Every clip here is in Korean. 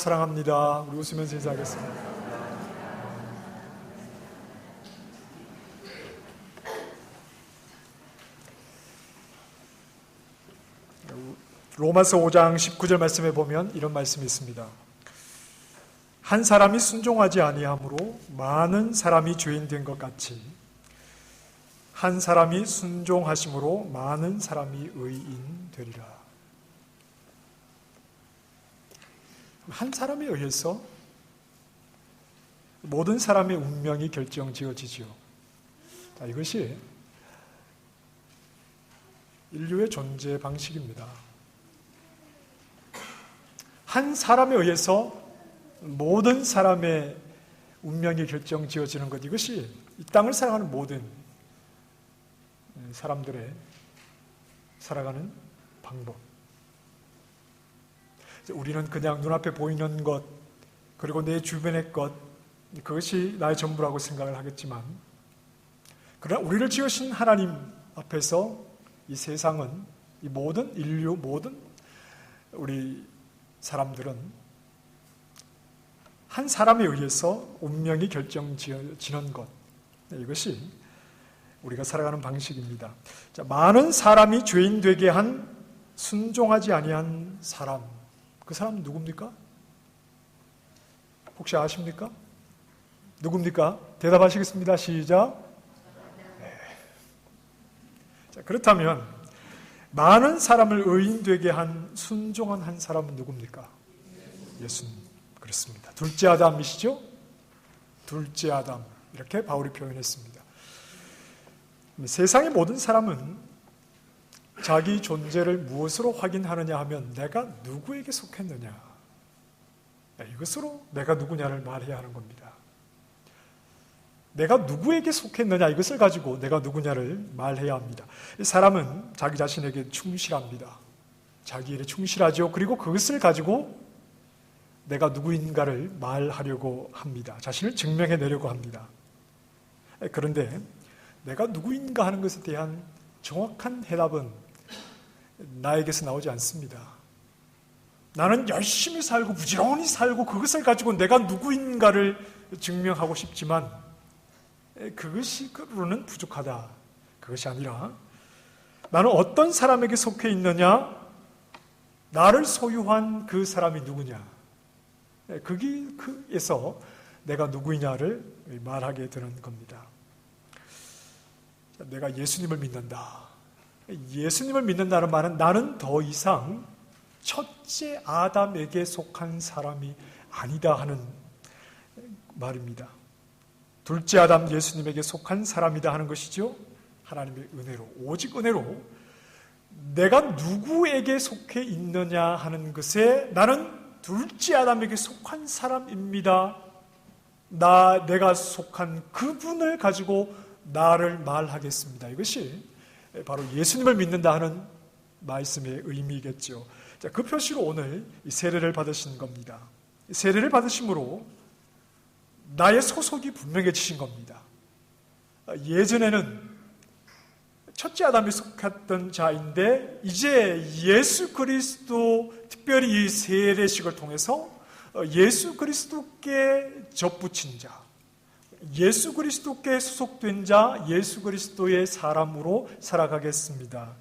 사랑합니다. 우리 웃으면서 인사하겠습니다. 로마서 5장 19절 말씀에 보면 이런 말씀이 있습니다. 한 사람이 순종하지 아니함으로 많은 사람이 죄인 된 것 같이 한 사람이 순종하심으로 많은 사람이 의인 되리라. 한 사람에 의해서 모든 사람의 운명이 결정지어지지요. 이것이 인류의 존재 방식입니다. 한 사람에 의해서 모든 사람의 운명이 결정지어지는 것, 이것이 이 땅을 살아가는 모든 사람들의 살아가는 방법. 우리는 그냥 눈앞에 보이는 것, 그리고 내 주변의 것, 그것이 나의 전부라고 생각을 하겠지만, 그러나 우리를 지으신 하나님 앞에서 이 세상은, 이 모든 인류, 모든 우리 사람들은 한 사람에 의해서 운명이 결정지어지는 것, 이것이 우리가 살아가는 방식입니다. 자, 많은 사람이 죄인 되게 한 순종하지 아니한 사람, 그 사람은 누굽니까? 혹시 아십니까? 누굽니까? 대답하시겠습니다. 시작. 네. 자, 그렇다면 많은 사람을 의인 되게 한 순종한 한 사람은 누굽니까? 예수님. 그렇습니다. 둘째 아담이시죠? 둘째 아담. 이렇게 바울이 표현했습니다. 세상의 모든 사람은 자기 존재를 무엇으로 확인하느냐 하면 내가 누구에게 속했느냐, 이것으로 내가 누구냐를 말해야 하는 겁니다. 내가 누구에게 속했느냐, 이것을 가지고 내가 누구냐를 말해야 합니다. 사람은 자기 자신에게 충실합니다. 자기 일에 충실하죠. 그리고 그것을 가지고 내가 누구인가를 말하려고 합니다. 자신을 증명해내려고 합니다. 그런데 내가 누구인가 하는 것에 대한 정확한 해답은 나에게서 나오지 않습니다. 나는 열심히 살고 부지런히 살고 그것을 가지고 내가 누구인가를 증명하고 싶지만 그것이 그로는 부족하다. 그것이 아니라 나는 어떤 사람에게 속해 있느냐, 나를 소유한 그 사람이 누구냐, 거기에서 내가 누구이냐를 말하게 되는 겁니다. 내가 예수님을 믿는다. 예수님을 믿는다는 말은 나는 더 이상 첫째 아담에게 속한 사람이 아니다 하는 말입니다. 둘째 아담 예수님에게 속한 사람이다 하는 것이죠. 하나님의 은혜로, 오직 은혜로 내가 누구에게 속해 있느냐 하는 것에 나는 둘째 아담에게 속한 사람입니다. 내가 속한 그분을 가지고 나를 말하겠습니다. 이것이 바로 예수님을 믿는다 하는 말씀의 의미겠죠. 자, 그 표시로 오늘 이 세례를 받으신 겁니다. 세례를 받으심으로 나의 소속이 분명해지신 겁니다. 예전에는 첫째 아담이 속했던 자인데 이제 예수 그리스도, 특별히 이 세례식을 통해서 예수 그리스도께 접붙인 자, 예수 그리스도께 소속된 자, 예수 그리스도의 사람으로 살아가겠습니다.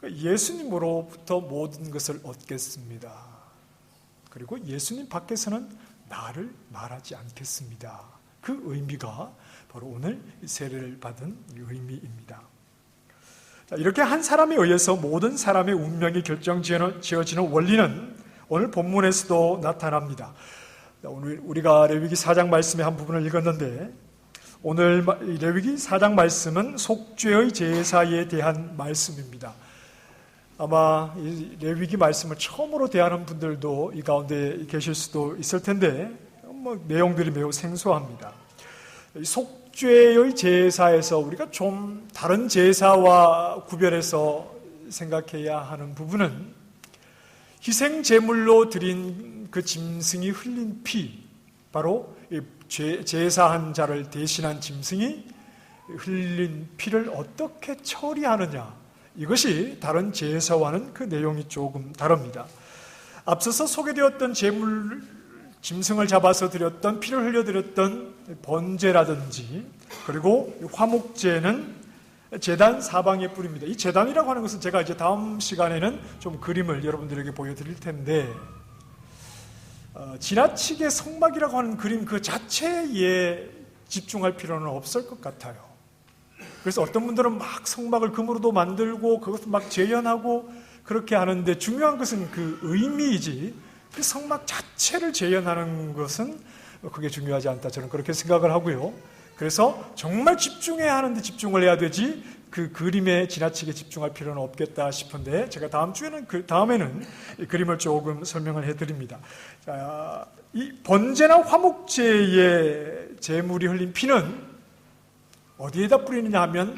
예수님으로부터 모든 것을 얻겠습니다. 그리고 예수님 밖에서는 나를 말하지 않겠습니다. 그 의미가 바로 오늘 세례를 받은 의미입니다. 이렇게 한 사람에 의해서 모든 사람의 운명이 결정지어지는 원리는 오늘 본문에서도 나타납니다. 오늘 우리가 레위기 4장 말씀의 한 부분을 읽었는데, 오늘 레위기 4장 말씀은 속죄의 제사에 대한 말씀입니다. 아마 이 레위기 말씀을 처음으로 대하는 분들도 이 가운데 계실 수도 있을 텐데 내용들이 매우 생소합니다. 속죄의 제사에서 우리가 좀 다른 제사와 구별해서 생각해야 하는 부분은 희생 제물로 드린 그 짐승이 흘린 피, 바로 제사한 자를 대신한 짐승이 흘린 피를 어떻게 처리하느냐, 이것이 다른 제사와는 그 내용이 조금 다릅니다. 앞서서 소개되었던 제물 짐승을 잡아서 드렸던, 피를 흘려드렸던 번제라든지, 그리고 화목제는 제단 사방에 뿌립니다. 이 제단이라고 하는 것은 제가 이제 다음 시간에는 좀 그림을 여러분들에게 보여드릴 텐데, 지나치게 성막이라고 하는 그림 그 자체에 집중할 필요는 없을 것 같아요. 그래서 어떤 분들은 막 성막을 금으로도 만들고 그것도 막 재현하고 그렇게 하는데, 중요한 것은 그 의미이지 그 성막 자체를 재현하는 것은 그게 중요하지 않다, 저는 그렇게 생각을 하고요. 그래서 정말 집중해야 하는데 집중을 해야 되지 그 그림에 지나치게 집중할 필요는 없겠다 싶은데, 제가 다음에는 이 그림을 조금 설명을 해드립니다. 자, 이 번제나 화목제의 제물이 흘린 피는 어디에다 뿌리느냐 하면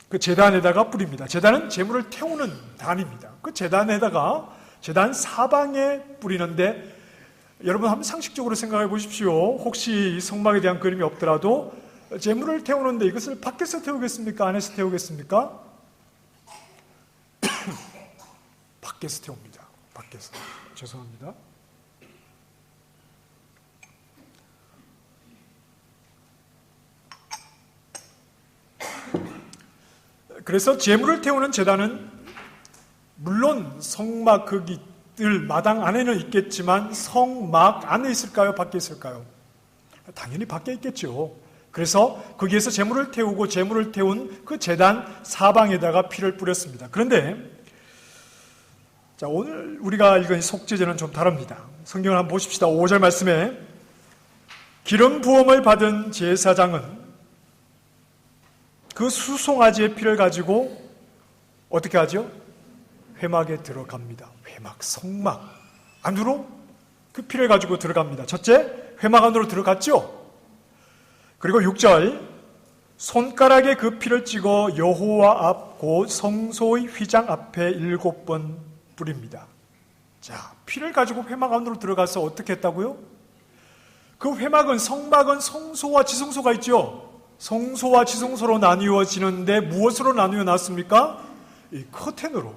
그 제단에다가 뿌립니다. 제단은 제물을 태우는 단입니다. 그 제단에다가 제단 사방에 뿌리는데, 여러분 한번 상식적으로 생각해 보십시오. 혹시 성막에 대한 그림이 없더라도 제물을 태우는데 이것을 밖에서 태우겠습니까? 안에서 태우겠습니까? 밖에서 태웁니다. 밖에서. 죄송합니다. 그래서 제물을 태우는 제단은 물론 성막 거기들 마당 안에는 있겠지만 성막 안에 있을까요? 밖에 있을까요? 당연히 밖에 있겠죠. 그래서 거기에서 제물을 태우고 제물을 태운 그 제단 사방에다가 피를 뿌렸습니다. 그런데 자, 오늘 우리가 읽은 속죄제는 좀 다릅니다. 성경을 한번 보십시다. 5절 말씀에 기름 부음을 받은 제사장은 그 수송아지의 피를 가지고 어떻게 하죠? 회막에 들어갑니다. 회막, 성막 안으로 그 피를 가지고 들어갑니다. 첫째, 회막 안으로 들어갔죠? 그리고 6절, 손가락에 그 피를 찍어 여호와 앞 곧 성소의 휘장 앞에 7번 뿌립니다. 자, 피를 가지고 회막 안으로 들어가서 어떻게 했다고요? 그 회막은, 성막은 성소와 지성소가 있죠? 성소와 지성소로 나뉘어지는데 무엇으로 나뉘어 놨습니까? 이 커튼으로,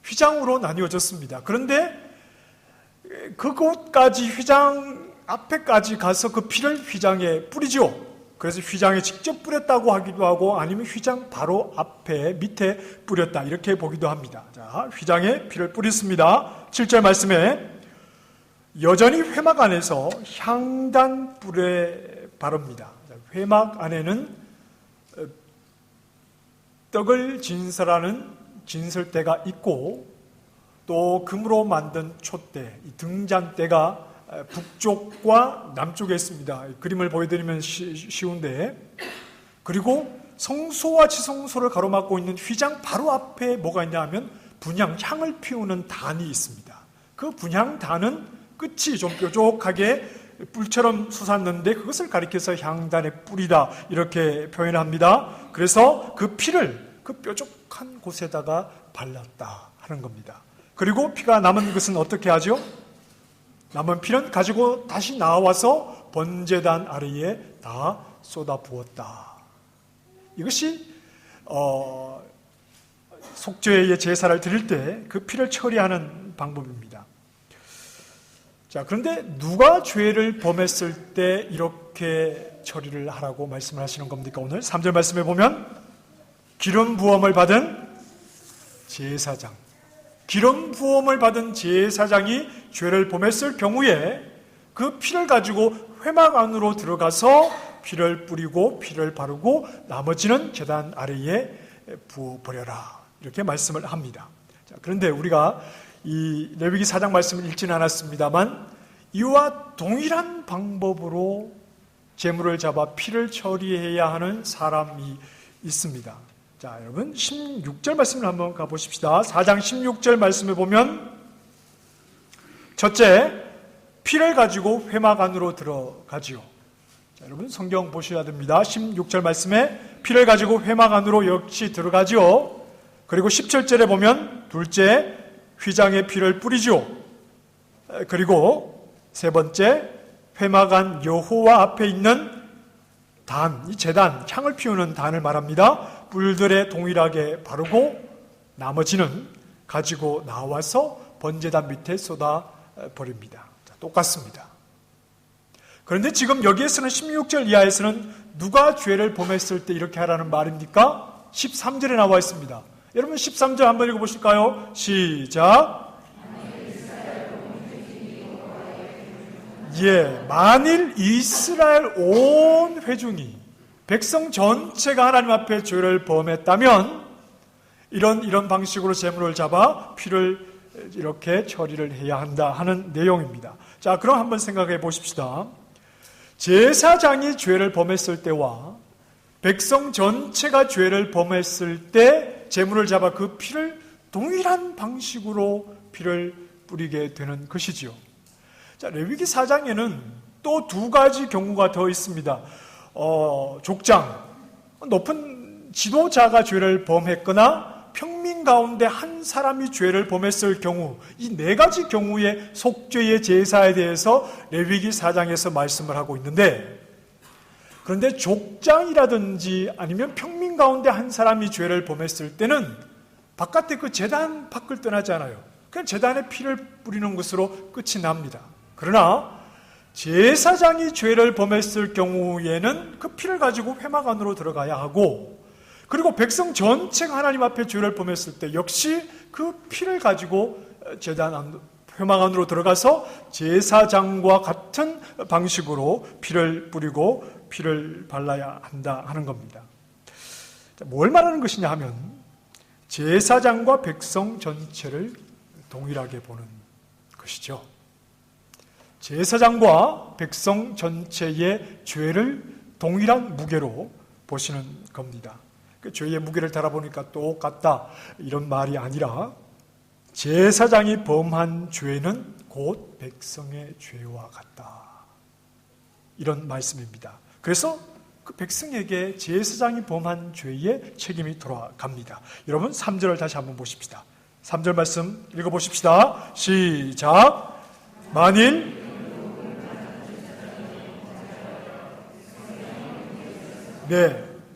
휘장으로 나뉘어졌습니다. 그런데 그곳까지, 휘장 앞에까지 가서 그 피를 휘장에 뿌리죠. 그래서 휘장에 직접 뿌렸다고 하기도 하고, 아니면 휘장 바로 앞에 밑에 뿌렸다, 이렇게 보기도 합니다. 자, 휘장에 피를 뿌렸습니다. 7절 말씀에 여전히 회막 안에서 향단불에 바릅니다. 회막 안에는 떡을 진설하는 진설대가 있고, 또 금으로 만든 촛대, 등잔대가 북쪽과 남쪽에 있습니다. 그림을 보여드리면 쉬운데, 그리고 성소와 지성소를 가로막고 있는 휘장 바로 앞에 뭐가 있냐 하면 분향, 향을 피우는 단이 있습니다. 그 분향단은 끝이 좀 뾰족하게 뿔처럼 솟았는데 그것을 가리켜서 향단의 뿌리다, 이렇게 표현합니다. 그래서 그 피를 그 뾰족한 곳에다가 발랐다 하는 겁니다. 그리고 피가 남은 것은 어떻게 하죠? 남은 피는 가지고 다시 나와서 번제단 아래에 다 쏟아 부었다. 이것이 속죄의 제사를 드릴 때 그 피를 처리하는 방법입니다. 자, 그런데 누가 죄를 범했을 때 이렇게 처리를 하라고 말씀을 하시는 겁니까? 오늘 3절 말씀에 보면 기름 부음을 받은 제사장, 기름 부음을 받은 제사장이 죄를 범했을 경우에 그 피를 가지고 회막 안으로 들어가서 피를 뿌리고 피를 바르고 나머지는 제단 아래에 부어버려라, 이렇게 말씀을 합니다. 자, 그런데 우리가 이 레위기 4장 말씀을 읽지는 않았습니다만 이와 동일한 방법으로 제물을 잡아 피를 처리해야 하는 사람이 있습니다. 자, 여러분 16절 말씀을 한번 가보십시다. 4장 16절 말씀에 보면 첫째, 피를 가지고 회막 안으로 들어가지요. 자, 여러분 성경 보셔야 됩니다. 16절 말씀에 피를 가지고 회막 안으로 역시 들어가지요. 그리고 17절에 보면 둘째, 휘장에 피를 뿌리죠. 그리고 세 번째, 회막 안 여호와 앞에 있는 단, 이 제단, 향을 피우는 단을 말합니다. 뿔들에 동일하게 바르고 나머지는 가지고 나와서 번제단 밑에 쏟아 버립니다. 똑같습니다. 그런데 지금 여기에서는 16절 이하에서는 누가 죄를 범했을 때 이렇게 하라는 말입니까? 13절에 나와 있습니다. 여러분 13절 한번 읽어보실까요? 시작. 만일 이스라엘 온 회중이 백성 전체가 하나님 앞에 죄를 범했다면 이런 방식으로 제물을 잡아 피를 이렇게 처리를 해야 한다 하는 내용입니다. 자, 그럼 한번 생각해 보십시다. 제사장이 죄를 범했을 때와 백성 전체가 죄를 범했을 때 제물을 잡아 그 피를 동일한 방식으로 피를 뿌리게 되는 것이지요. 자, 레위기 4장에는 또 두 가지 경우가 더 있습니다. 족장, 높은 지도자가 죄를 범했거나 평민 가운데 한 사람이 죄를 범했을 경우, 이 네 가지 경우의 속죄의 제사에 대해서 레위기 4장에서 말씀을 하고 있는데, 그런데 족장이라든지 아니면 평민 가운데 한 사람이 죄를 범했을 때는 바깥에 그 제단 밖을 떠나지 않아요. 그냥 제단에 피를 뿌리는 것으로 끝이 납니다. 그러나 제사장이 죄를 범했을 경우에는 그 피를 가지고 회막 안으로 들어가야 하고, 그리고 백성 전체가 하나님 앞에 죄를 범했을 때 역시 그 피를 가지고 회막 안으로 들어가서 제사장과 같은 방식으로 피를 뿌리고 피를 발라야 한다 하는 겁니다. 뭘 말하는 것이냐 하면 제사장과 백성 전체를 동일하게 보는 것이죠. 제사장과 백성 전체의 죄를 동일한 무게로 보시는 겁니다. 그 죄의 무게를 달아보니까 똑같다 이런 말이 아니라 제사장이 범한 죄는 곧 백성의 죄와 같다 이런 말씀입니다. 그래서 그 백성에게 제사장이 범한 죄의 책임이 돌아갑니다. 여러분 3절을 다시 한번 보십시다. 3절 말씀 읽어보십시다. 시작. 만일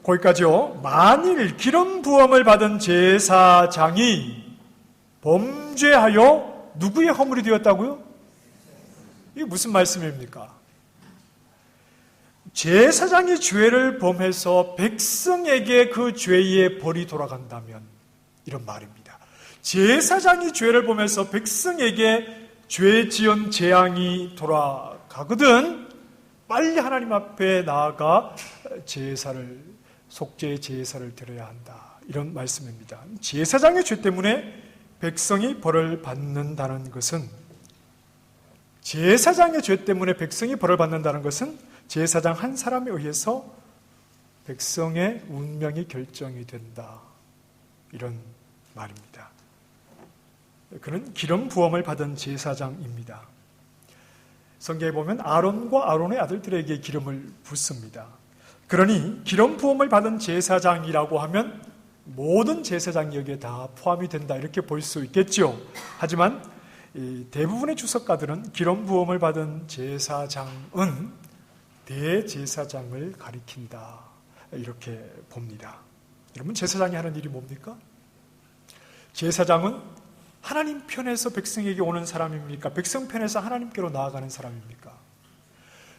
거기까지요. 만일 기름 부음을 받은 제사장이 범죄하여 누구의 허물이 되었다고요? 이게 무슨 말씀입니까? 제사장이 죄를 범해서 백성에게 그 죄의 벌이 돌아간다면 이런 말입니다. 제사장이 죄를 범해서 백성에게 죄 지은 재앙이 돌아가거든 빨리 하나님 앞에 나아가 속죄의 제사를 드려야 한다 이런 말씀입니다. 제사장의 죄 때문에 백성이 벌을 받는다는 것은 제사장의 죄 때문에 백성이 벌을 받는다는 것은 제사장 한 사람에 의해서 백성의 운명이 결정이 된다 이런 말입니다. 그는 기름 부음을 받은 제사장입니다. 성경에 보면 아론과 아론의 아들들에게 기름을 붓습니다. 그러니 기름 부음을 받은 제사장이라고 하면 모든 제사장이 여기에 다 포함이 된다 이렇게 볼 수 있겠죠. 하지만 대부분의 주석가들은 기름 부음을 받은 제사장은 대제사장을 가리킨다 이렇게 봅니다. 여러분 제사장이 하는 일이 뭡니까? 제사장은 하나님 편에서 백성에게 오는 사람입니까? 백성 편에서 하나님께로 나아가는 사람입니까?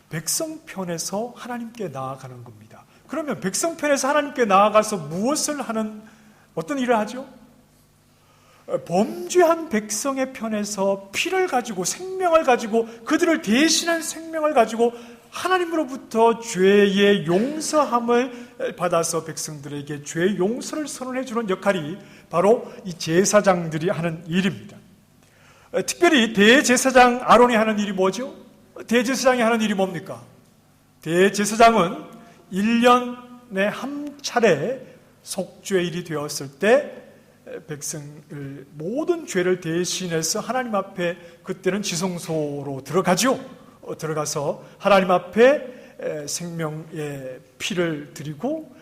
백성 편에서 하나님께 나아가는 겁니다. 그러면 백성 편에서 하나님께 나아가서 무엇을 하는 어떤 일을 하죠? 범죄한 백성의 편에서 피를 가지고 생명을 가지고 그들을 대신한 생명을 가지고 하나님으로부터 죄의 용서함을 받아서 백성들에게 죄의 용서를 선언해 주는 역할이 바로 이 제사장들이 하는 일입니다. 특별히 대제사장 아론이 하는 일이 뭐죠? 대제사장이 하는 일이 뭡니까? 대제사장은 1년에 한 차례 속죄일이 되었을 때 백성을 모든 죄를 대신해서 하나님 앞에 그때는 지성소로 들어가죠. 들어가서 하나님 앞에 생명의 피를 드리고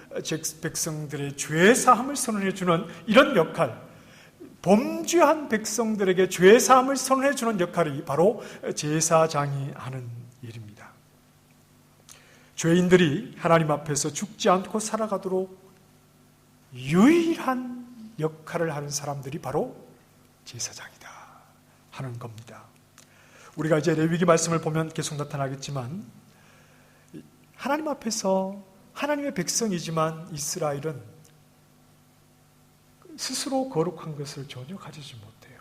백성들의 죄사함을 선언해 주는 이런 역할, 범죄한 백성들에게 죄사함을 선언해 주는 역할이 바로 제사장이 하는 일입니다. 죄인들이 하나님 앞에서 죽지 않고 살아가도록 유일한 역할을 하는 사람들이 바로 제사장이다 하는 겁니다. 우리가 이제 레위기 말씀을 보면 계속 나타나겠지만 하나님 앞에서 하나님의 백성이지만 이스라엘은 스스로 거룩한 것을 전혀 가지지 못해요.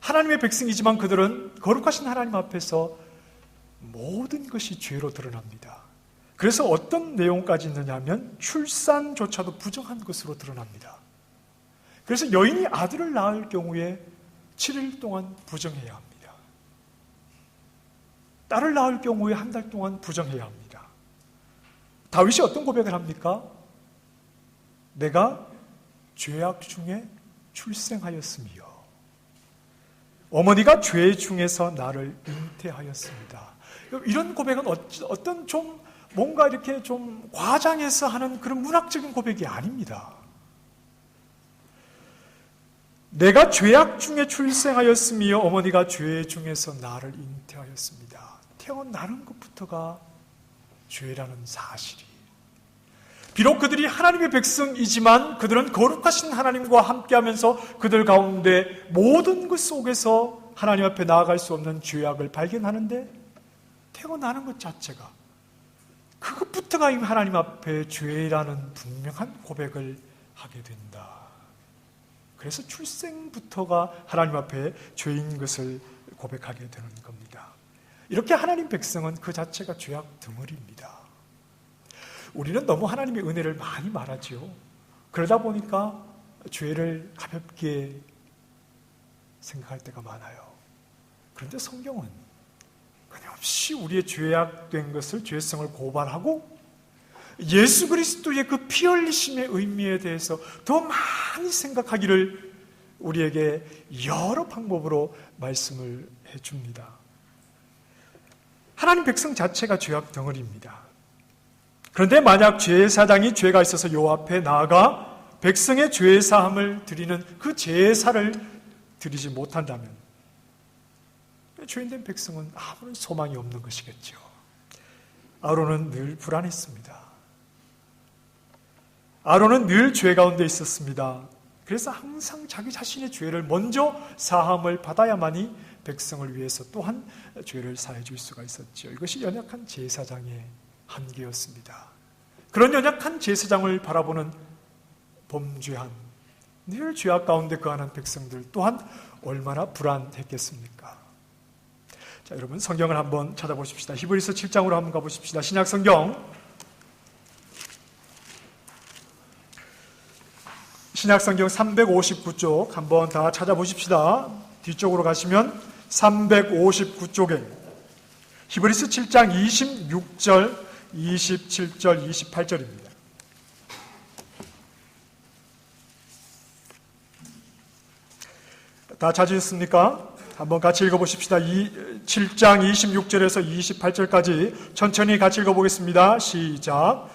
하나님의 백성이지만 그들은 거룩하신 하나님 앞에서 모든 것이 죄로 드러납니다. 그래서 어떤 내용까지 있느냐 하면 출산조차도 부정한 것으로 드러납니다. 그래서 여인이 아들을 낳을 경우에 7일 동안 부정해야 합니다. 딸을 낳을 경우에 한 달 동안 부정해야 합니다. 다윗이 어떤 고백을 합니까? 내가 죄악 중에 출생하였으며 어머니가 죄 중에서 나를 잉태하였습니다. 이런 고백은 어떤 좀 뭔가 이렇게 좀 과장해서 하는 그런 문학적인 고백이 아닙니다. 내가 죄악 중에 출생하였으며 어머니가 죄 중에서 나를 잉태하였습니다. 태어나는 것부터가 죄라는 사실이. 비록 그들이 하나님의 백성이지만 그들은 거룩하신 하나님과 함께하면서 그들 가운데 모든 것 속에서 하나님 앞에 나아갈 수 없는 죄악을 발견하는데 태어나는 것 자체가 그것부터가 이미 하나님 앞에 죄라는 분명한 고백을 하게 된다. 그래서 출생부터가 하나님 앞에 죄인 것을 고백하게 되는 겁니다. 이렇게 하나님 백성은 그 자체가 죄악 덩어리입니다. 우리는 너무 하나님의 은혜를 많이 말하지요. 그러다 보니까 죄를 가볍게 생각할 때가 많아요. 그런데 성경은 끊임없이 우리의 죄악된 것을, 죄성을 고발하고 예수 그리스도의 그 피 흘리심의 의미에 대해서 더 많이 생각하기를 우리에게 여러 방법으로 말씀을 해줍니다. 하나님 백성 자체가 죄악 덩어리입니다. 그런데 만약 제사장이 죄가 있어서 요 앞에 나아가 백성의 죄사함을 드리는 그 제사를 드리지 못한다면 죄인된 백성은 아무런 소망이 없는 것이겠죠. 아론은 늘 불안했습니다. 아론은 늘 죄 가운데 있었습니다. 그래서 항상 자기 자신의 죄를 먼저 사함을 받아야만이 백성을 위해서 또한 죄를 사해 줄 수가 있었죠. 이것이 연약한 제사장의 한계였습니다. 그런 연약한 제사장을 바라보는 범죄한, 늘 죄악 가운데 거하는 백성들 또한 얼마나 불안했겠습니까? 자, 여러분 성경을 한번 찾아보십시다. 히브리서 7장으로 한번 가보십시다. 신약 성경 신약 성경 359쪽 한번 다 찾아보십시다. 뒤쪽으로 가시면 359쪽에 히브리서 7장 26절, 27절, 28절입니다. 다 찾으셨습니까? 한번 같이 읽어보십시다. 7장 26절에서 28절까지 천천히 같이 읽어보겠습니다. 시작.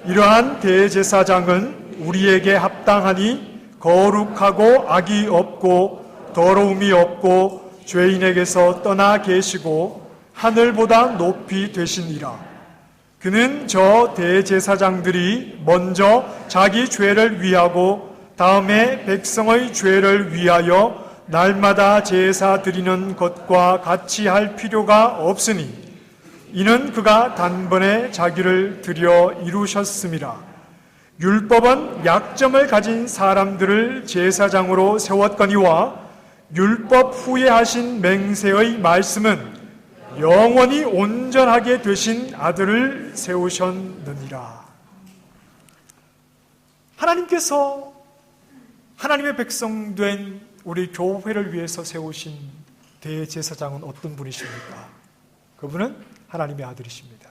이러한 대제사장은 우리에게 합당하니 거룩하고 악이 없고 더러움이 없고 죄인에게서 떠나 계시고 하늘보다 높이 되시니라. 그는 저 대제사장들이 먼저 자기 죄를 위하고 다음에 백성의 죄를 위하여 날마다 제사 드리는 것과 같이 할 필요가 없으니 이는 그가 단번에 자기를 드려 이루셨음이라. 율법은 약점을 가진 사람들을 제사장으로 세웠거니와 율법 후에 하신 맹세의 말씀은 영원히 온전하게 되신 아들을 세우셨느니라. 하나님께서 하나님의 백성된 우리 교회를 위해서 세우신 대제사장은 어떤 분이십니까? 그분은 하나님의 아들이십니다.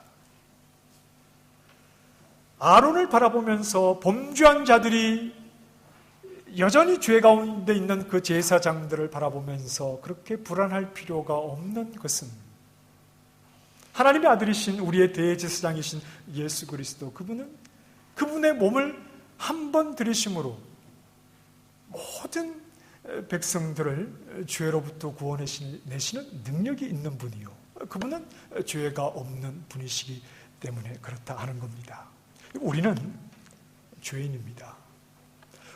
아론을 바라보면서 범죄한 자들이 여전히 죄 가운데 있는 그 제사장들을 바라보면서 그렇게 불안할 필요가 없는 것은 하나님의 아들이신 우리의 대제사장이신 예수 그리스도, 그분의 몸을 한 번 들이심으로 모든 백성들을 죄로부터 구원해내시는 능력이 있는 분이요, 그분은 죄가 없는 분이시기 때문에 그렇다 하는 겁니다. 우리는 죄인입니다.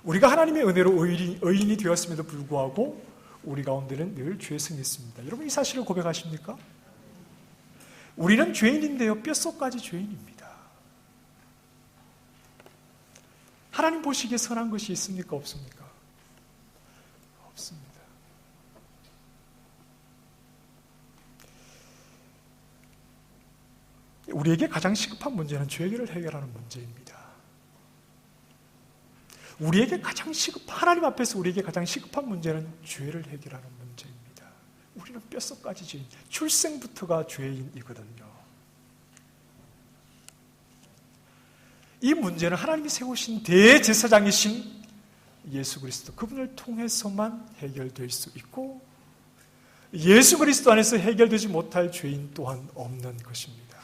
우리가 하나님의 은혜로 의인이 되었음에도 불구하고 우리 가운데는 늘 죄성이 있습니다. 여러분 이 사실을 고백하십니까? 우리는 죄인인데요, 뼛속까지 죄인입니다. 하나님 보시기에 선한 것이 있습니까? 없습니까? 없습니다. 우리에게 가장 시급한 문제는 죄를 해결하는 문제입니다. 우리에게 가장 하나님 앞에서 우리에게 가장 시급한 문제는 죄를 해결하는 문제입니다. 우리는 뼛속까지 죄인, 출생부터가 죄인이거든요. 이 문제는 하나님이 세우신 대제사장이신 예수 그리스도, 그분을 통해서만 해결될 수 있고, 예수 그리스도 안에서 해결되지 못할 죄인 또한 없는 것입니다.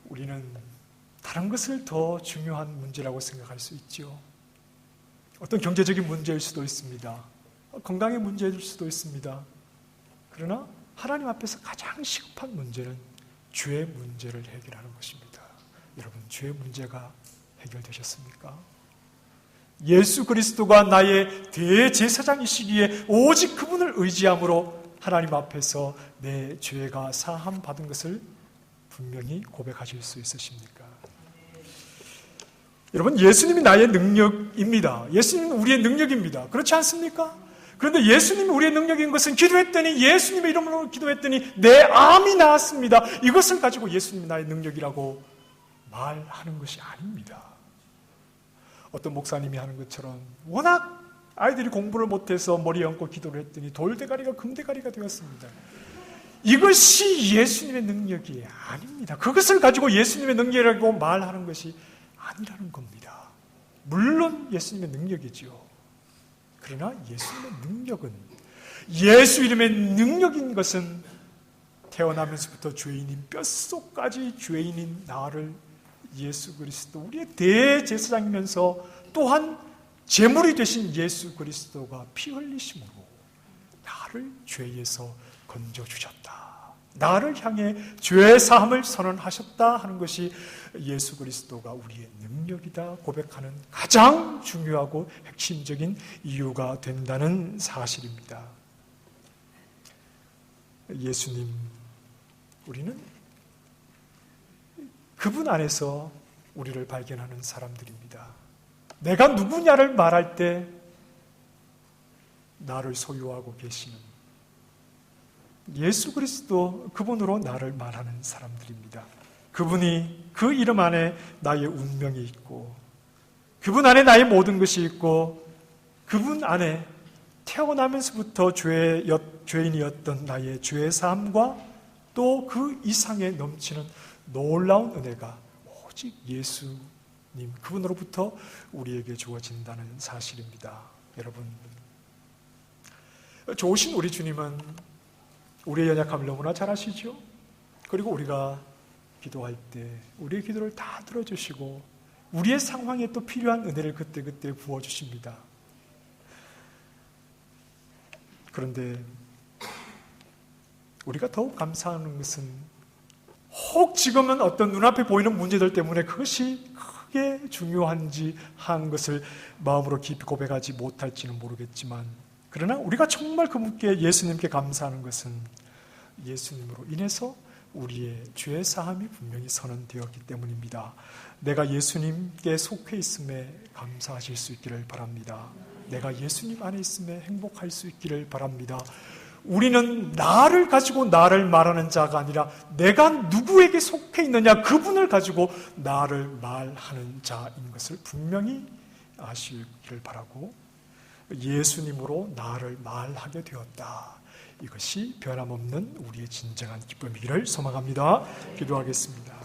우리는 다른 것을 더 중요한 문제라고 생각할 수 있죠. 어떤 경제적인 문제일 수도 있습니다. 건강의 문제일 수도 있습니다. 그러나 하나님 앞에서 가장 시급한 문제는 죄 문제를 해결하는 것입니다. 여러분, 죄 문제가 해결되셨습니까? 예수 그리스도가 나의 대제사장이시기에 오직 그분을 의지함으로 하나님 앞에서 내 죄가 사함 받은 것을 분명히 고백하실 수 있으십니까? 여러분, 예수님이 나의 능력입니다. 예수님은 우리의 능력입니다. 그렇지 않습니까? 그런데 예수님이 우리의 능력인 것은 기도했더니, 예수님의 이름으로 기도했더니 내 암이 나았습니다. 이것을 가지고 예수님이 나의 능력이라고 말하는 것이 아닙니다. 어떤 목사님이 하는 것처럼 워낙 아이들이 공부를 못해서 머리에 얹고 기도를 했더니 돌대가리가 금대가리가 되었습니다. 이것이 예수님의 능력이 아닙니다. 그것을 가지고 예수님의 능력이라고 말하는 것이 아니라는 겁니다. 물론 예수님의 능력이지요. 그러나 예수님의 능력은, 예수 이름의 능력인 것은 태어나면서부터 죄인인, 뼛속까지 죄인인 나를 예수 그리스도, 우리의 대제사장이면서 또한 제물이 되신 예수 그리스도가 피 흘리심으로 나를 죄에서 건져주셨다, 나를 향해 죄 사함을 선언하셨다 하는 것이 예수 그리스도가 우리의 능력이다 고백하는 가장 중요하고 핵심적인 이유가 된다는 사실입니다. 예수님, 우리는 그분 안에서 우리를 발견하는 사람들입니다. 내가 누구냐를 말할 때 나를 소유하고 계시는 예수 그리스도, 그분으로 나를 말하는 사람들입니다. 그분이, 그 이름 안에 나의 운명이 있고, 그분 안에 나의 모든 것이 있고, 그분 안에 태어나면서부터 죄인이었던 나의 죄사함과 또 그 이상의 넘치는 놀라운 은혜가 오직 예수님, 그분으로부터 우리에게 주어진다는 사실입니다. 여러분, 좋으신 우리 주님은 우리의 연약함을 너무나 잘 아시죠? 그리고 우리가 기도할 때 우리의 기도를 다 들어주시고 우리의 상황에 또 필요한 은혜를 그때그때 부어주십니다. 그런데 우리가 더욱 감사하는 것은, 혹 지금은 어떤 눈앞에 보이는 문제들 때문에 그것이 크게 중요한지 한 것을 마음으로 깊이 고백하지 못할지는 모르겠지만, 그러나 우리가 정말 그분께, 예수님께 감사하는 것은 예수님으로 인해서 우리의 죄 사함이 분명히 선언되었기 때문입니다. 내가 예수님께 속해 있음에 감사하실 수 있기를 바랍니다. 내가 예수님 안에 있음에 행복할 수 있기를 바랍니다. 우리는 나를 가지고 나를 말하는 자가 아니라 내가 누구에게 속해 있느냐, 그분을 가지고 나를 말하는 자인 것을 분명히 아시기를 바라고, 예수님으로 나를 말하게 되었다, 이것이 변함없는 우리의 진정한 기쁨이기를 소망합니다. 기도하겠습니다.